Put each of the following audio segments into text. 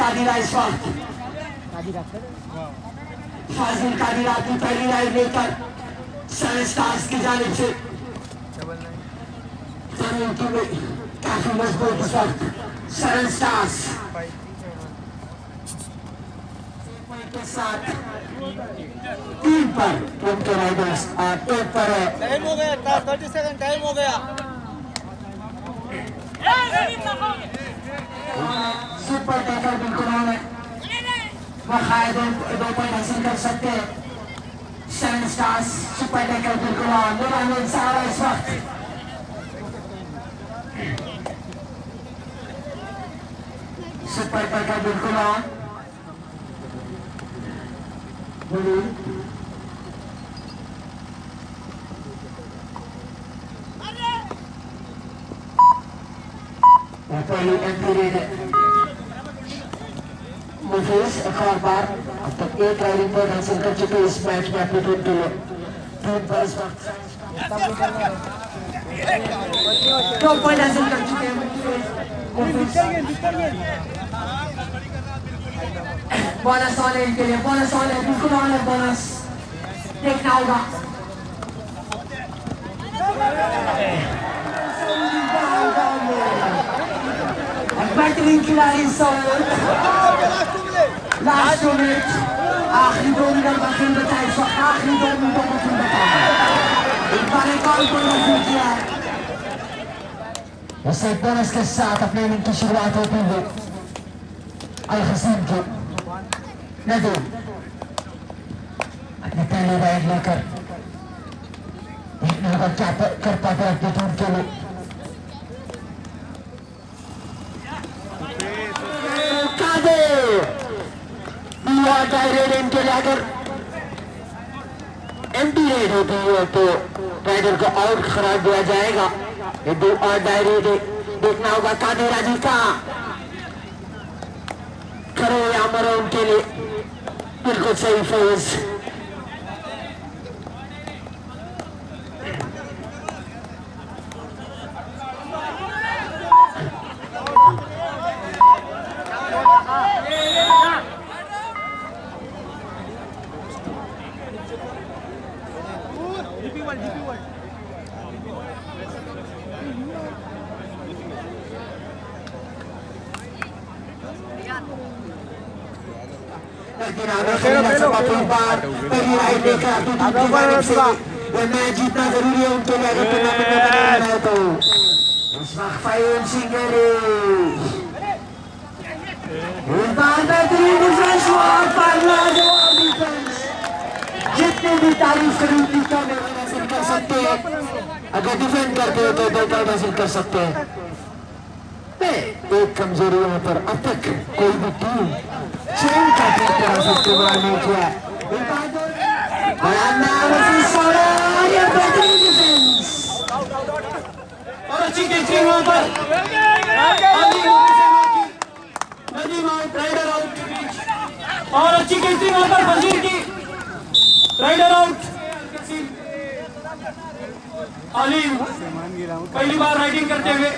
कादिरा इस वक्त फाजिल कादिरा की पहली राइड लेकर सेवन स्टार्स की जानिब से काफी मजबूत इस वक्त सेवन स्टार्स के साथ 3 पर उनके राइडर्स और 1 पर है। टाइम हो गया, 30 सेकंड टाइम हो गया। सुपर टेकर बिल्कुल है बकायद 2 पॉइंट हासिल कर सकते हैं सेवन स्टार्स सुपर टेकर बिल्कुल निरानवे सारा इस वक्त सुपर टेकर बिल्कुल पहली एंट्री रेट मुफीज एक और बार अब तक 1 राइडिंग पॉइंट हासिल कर चुके इस मैच में अपनी टीम के लिए 3 पर इस वक्त 2 पॉइंट हासिल कर चुके हैं बोनस ऑन के लिए बोनस ऑन है बिल्कुल ऑन है बोनस देखना होगा बेहतरीन खिलाड़ी लास्ट 2 मिनट आखिरी 2 मिनट का खेल बचा इस वक्त आखिरी 2 मिनटों का खेल बचा एक बार एक और बोनस किया है उसे बोनस के साथ अपने इनिंग की शुरुआत होती है अल हसीन की नदी अपनी पहली राइड लेकर देखने होगा क्या कर पाते अपनी टीम के लिए इनके लिए अगर एम्प्टी रेड होती है तो राइडर को आउट करार दिया जाएगा। ये 2 और डायरी देखना होगा कादिरा जी का करो या मरो उनके लिए बिल्कुल सही फेज मैच जीतना जरूरी है उनके लिए अगर टूर्नामेंट में बना है तो इस वक्त बेहतरीन डिफेंस जितनी भी तारीफ करूँ उतना हासिल कर सकते हैं अगर डिफेंड करते हो तो 2 पॉइंट हासिल कर सकते हैं। एक कमजोरी यहाँ पर अब तक कोई भी टीम चेन का तरह से इस्तेमाल नहीं किया और अच्छी कैचिंग वहां पर राइडर आउट और अच्छी कैचिंग वहां पर बशीर की राइडर आउट अलीम पहली बार राइडिंग करते हुए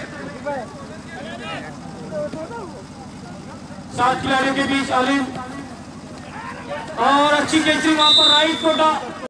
7 खिलाड़ियों के बीच अलीम और अच्छी कैचिंग वहां पर राइट कोटा